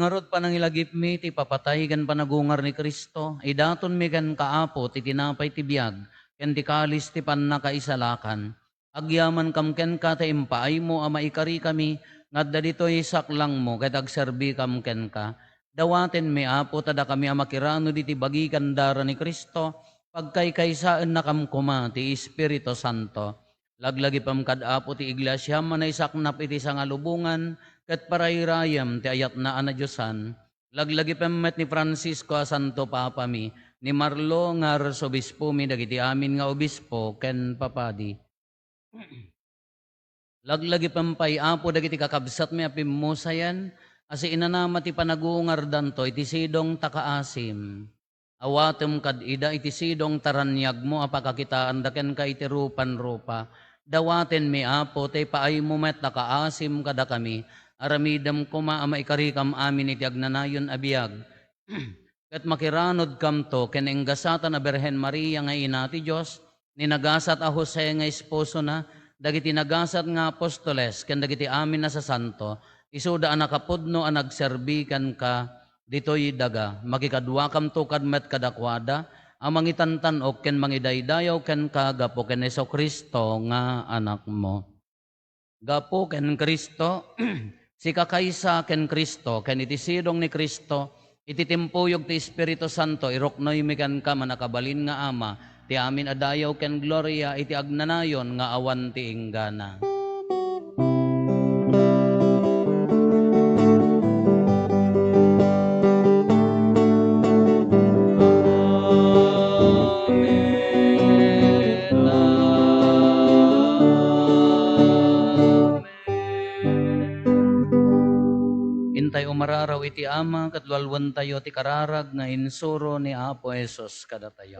ngarot pa nang ilagip mi, ti papatay kan panagungar ni Kristo. Idaton mi kan kaapo, ti tinapay ti biyag, ken ti kalis ti panakaisalakan. Agyaman kam ken ka, ti impaay mo, ama ikari kami, ngadda dito'y saklang mo, ket agserbi kam ken ka. Dawaten mi apo, tada kami amakirano di ti bagi kandara ni Kristo, pagkaykaysaan na kam kuma, ti Espiritu Santo. Laglagi pam kadapo ti iglesia, manay saknap iti sangalubungan, ket parayrayam ti ayat na anadyosan, laglagi pemet ni Francisco a Santo Papa mi, ni Marlo nga arsobispo mi, dagiti amin nga obispo, ken papadi. Laglagi pampay apo, dagiti kakabsat mi apimusayan, asi inanama ti panagungar danto, iti sidong takaasim. Awatem kad ida iti sidong taranyag mo, apakakitaan daken ka iti rupan-rupa. Dawaten mi apo, te paay mo met nakaasim kada kami, aramidam kuma ama ikarikam amin iti agnanayon abiyag. Ket makiranod kam to ken enggasatan a Berhen Maria nga ina ti Dios, ni nagasat a Jose nga esposo na, dagiti nagasat nga apostoles ken dagiti amin na sa santo, isuda a nakapudno a nagserbikan ka ditoy daga. Makikadwa kam to kadmet kadakwada, amang itantan o ken mangidaydayaw ken kagapo ken Jesu-Kristo nga anak mo. Gapo ken Kristo, si kakaysa ken Kristo, ken iti sidong ni Kristo, iti timpuyog ti Espiritu Santo, iroknoy mi ken ka manakabalin nga ama, ti amin adayaw ken gloria, iti agnanayon nga awan ti inggana. Intay umararaw iti ama, katlualwan tayo ti kararag nga insuro ni Apo Jesus kada tayo.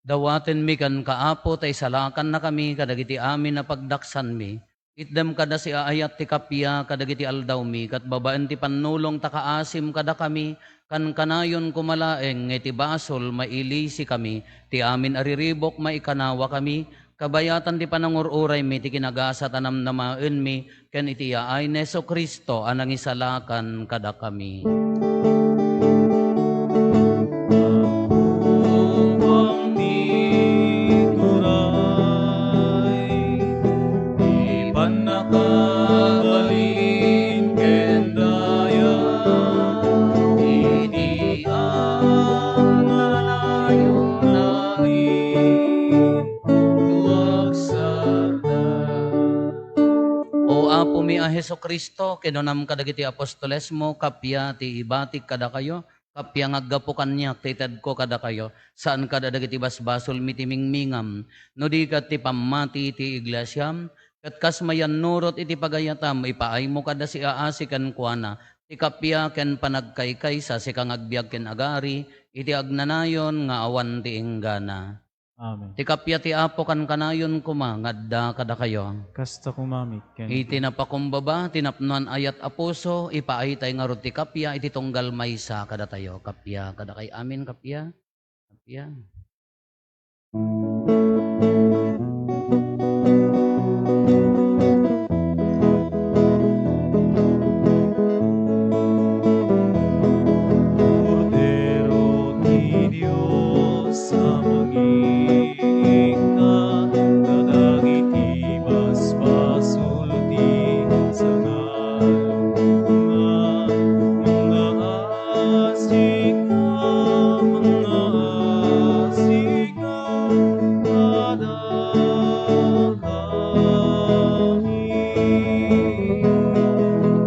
Dawaten mi kan kaapo, tay salakan na kami, kadagiti amin na pagdaksan mi. Itdem kada si aayat ti kapya, kadagiti aldaw mi, kat babaan ti panulong takaasim kada kami, kan kanayon kumalaeng, iti basol mailisi kami, ti amin ariribok maikanawa kami, kabayatan ti panangururay mi, ti kinagasa tanam namaen mi, ken iti yaay Jesu-Kristo anang isalakan kada kami. kan nakabalin kendaya, Iti ang mananayon namin tuwagsarda. O Apo mi a Heso Kristo, kinunam kadagiti apostoles mo, kapya ti ibatik kada kayo, kapya ngaggapo kanyak, titad ko kada kayo, saan kada dagiti basbasol mitimingmingam, no di kat ti pamati ti iglesyam, kat kasmayan nurot iti pagayatam, ipaay mo kada si aasi kan kuana, ti kapya ken panagkaykay sa si kang agbiag ken agari, iti agnanayon nga awan ti inggana. Amen. Ti kapya ti Apo kan kanayon kuma, ngadda kada kayo. Kasta kumamit ken Iti napakumbaba, tinapnuan ayat apuso, ipaay tayo nga ro ti kapya, iti tunggal maysa kada tayo. Kapya, kada kay amin, kapya. Kapya. Cordero ti Dios sa mangika, kadagiti basbasol ti sangalungan, mga asika, kada kami.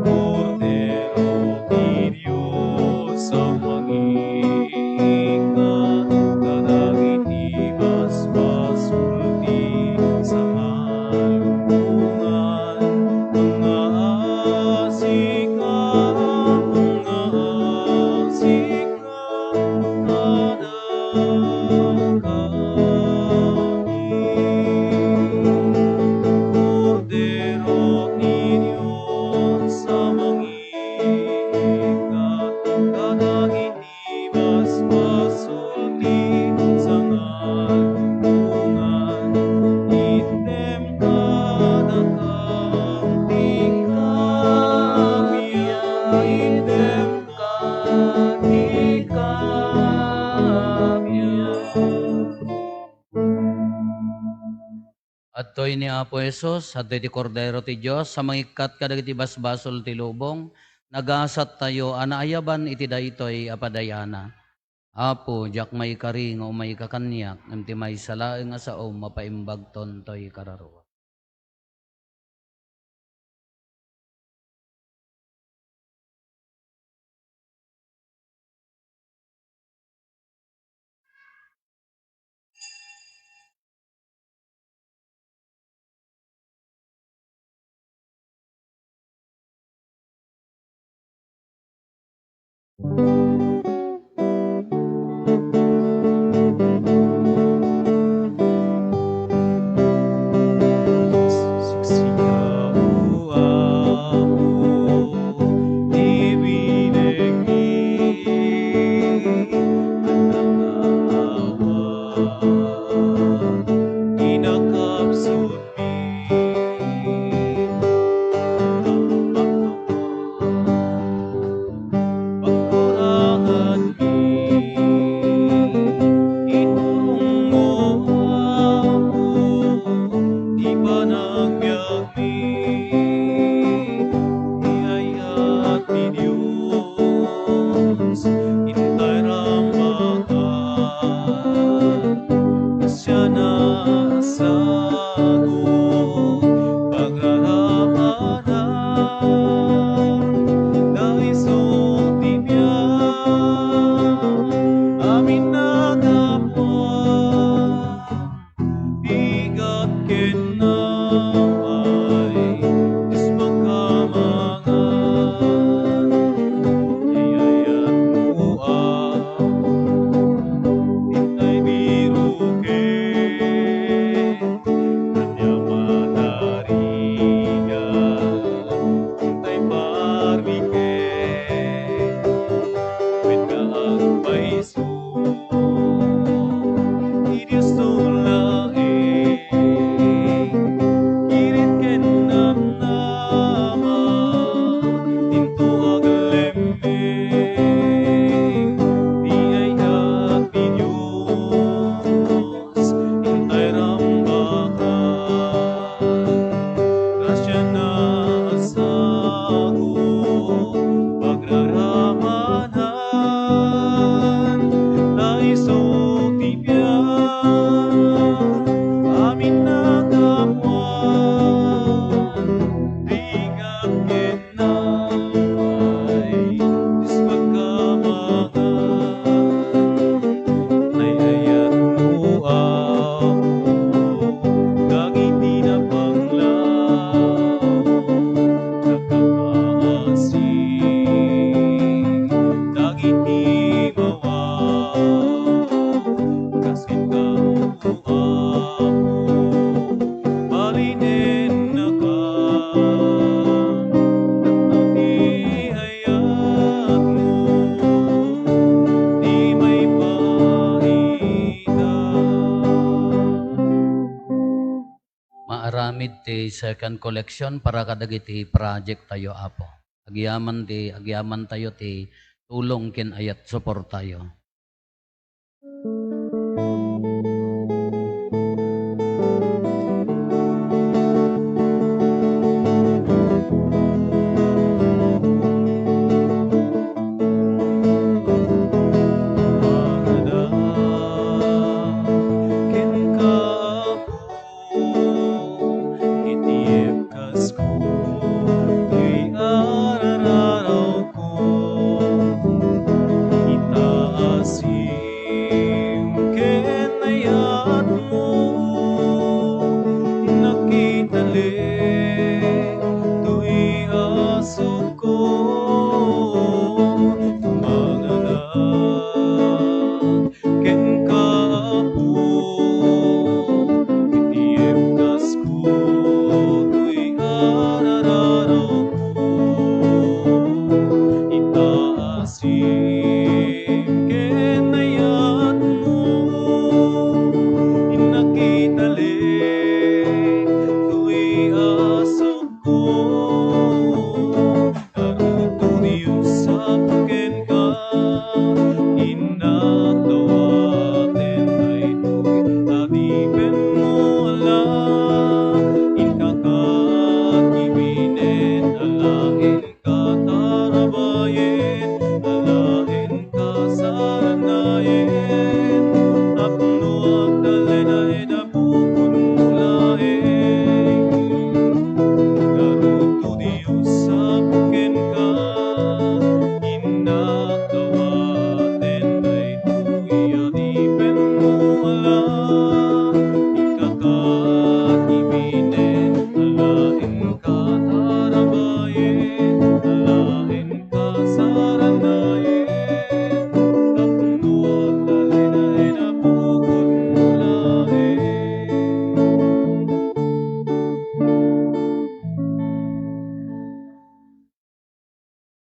Cordero ti Dios sa mangika, kadagiti basbasol ti sangalungan, mga asika, kada Cordero ti Dios sa mangika, kadagiti basbasol ti sangalungan, item kada kampi kapya, item kati kapya. At to'y ni Apo Jesus, at to'y ti Kordero ti Diyos, sa mangikat kadagiti basbasol ti lubong, nagasat tayo, anaayaban iti daytoy apadayana. Apo, jak may karing o may kakanyak, nanti may salaeng nga sao, mapaimbag to'y kararo. Siksika o Apo, ibinigni ang nakaawa, inakapsot pagkurangan iturong mo ako, di panagbiag iayat ni Diyos, intay rambakan, siya na sagot, pagrarahanan, naisot tibiyang, amin na kapwa, bigat kenay, Diyos pagkamangan, iyayat mo ako, intay birukin, kanya matarigan, intay naasagot pagraramanan naiso tibiyan amin nagamuan ringat kenay is pagkamangan ay ayat mo ako dagiti na panglaw nakakaasing dagiti mawaw kasin ka ako balinen na ka nakati ayat mo di may paita. Maaramid ti second collection para kadagiti project tayo apo. Agyaman tayo ti tulong ken ayat support tayo.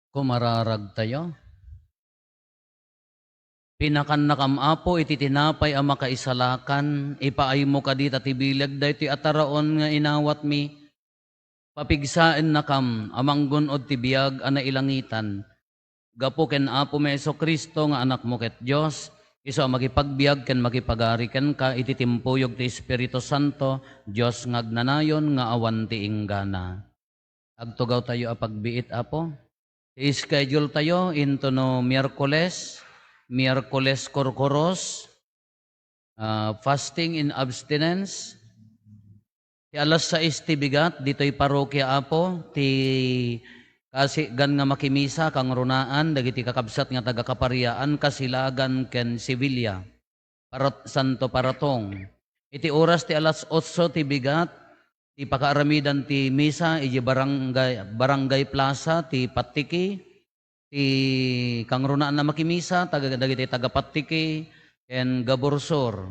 Kumararag tayo. Pinakan nakamapo iti tinapay ang makaisalakan, ipaay mo ka di tatibilag da iti ataraon nga inawat mi, papigsain nakam amang gunod ti biyag ana ilangitan, gapo ken Apo Meso Kristo nga anak mo ket Dios, iso makipagbiag ken makipagari ken ka iti timpuyog ti Espiritu Santo, Dios ngagnanayon nga awan ti inggana. Agtugaw tayo a pagbiit Apo. I-schedule tayo into no Miyerkules Korkoros, fasting in abstinence. Ti alas 6 ti bigat, dito'y parokya Apo, ti kasi gan nga makimisa kang runaan, dagiti kakabsat nga taga-kapariaan, Kasilagan ken Sevilla, Santo Paratong. Iti oras ti alas 8 ti bigat, ti pakaaramidan ti misa, iti barangay plaza, ti Patiki, ti kangrunaan na makimisa, dagiti taga-Patiki, ken Gaborsor.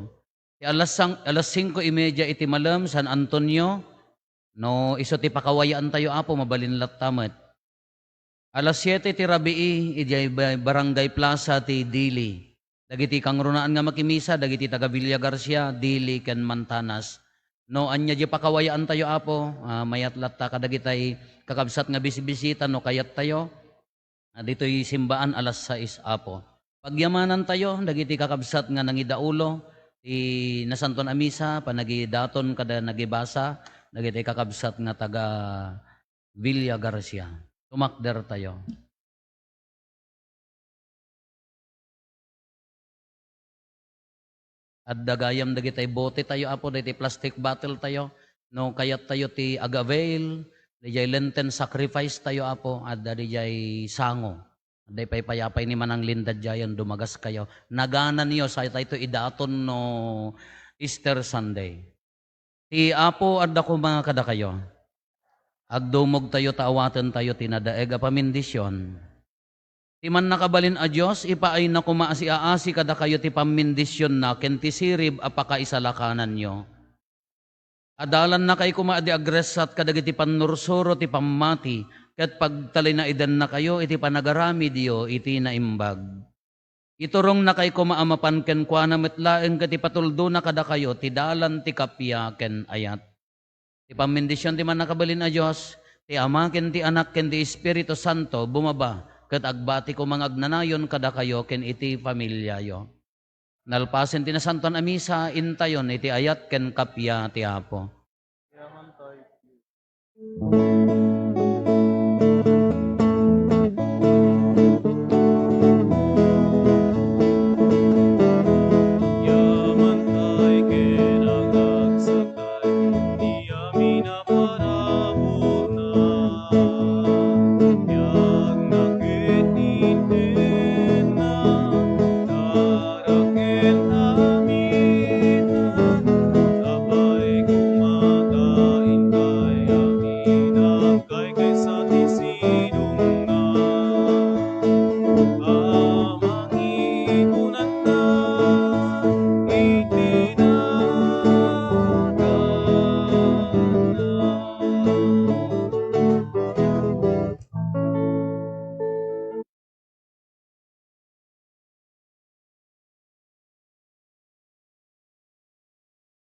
Ti alas 5:30 iti malam, San Antonio, no iso ti pakawayaan tayo Apo, mabalinlat tamet. Alas 7 ti rabii, iti barangay plaza ti Dili. Dagiti kangrunaan nga makimisa, dagiti taga Villa Garcia, Dili, ken Mantanas. No, anya di pakawayaan tayo Apo, mayat latta kadagitay kakabsat nga bisibisita, no kayat tayo. Dito'y simbaan alas 6 Apo. Pagyamanan tayo, dagiti kakabsat nga nangidaulo, ti nasanton a misa, panagidaton kada nagibasa, dagiti kakabsat nga taga Villa Garcia. Tumakder tayo. At dagayam dagiti bote tayo apo, dagiti plastic bottle tayo, no kayat tayo ti agavail, dijay Lenten sacrifice tayo apo, at dijay sango. Day paypayapay ni manang lindad jayan dumagas kayo. Naganan niyo sa tayo idaton no Easter Sunday. Ti apo adda ko mga kada kayo. Agdumog tayo taawatan tayo tinadaeg a pamindisyon. Ti man nakabalin a Dios ipaay na kumaasi-aasi kada kayo ti pamindisyon na ken ti sirib apaka isalakanan nyo. Adalan na kay kumaadi agresat kadagiti pannursuro ti pammati ket pagtalay na idan na kayo iti panagaramid yo iti naimbag. Iturong na kay kumaamapan ken kuana metlaeng ket ipatuldo na kada kayo ti dalan ti kapya ken ayat. Ti pamindisyon ti man nakabalin a Dios ti Ama ken ti Anak ken ti Espiritu Santo bumaba ket agbati ko mga agnanayon kada kayo ken iti pamilya yo. Nalpasen ti nasanton a misa intayon iti ayat ken kapya ti Apo.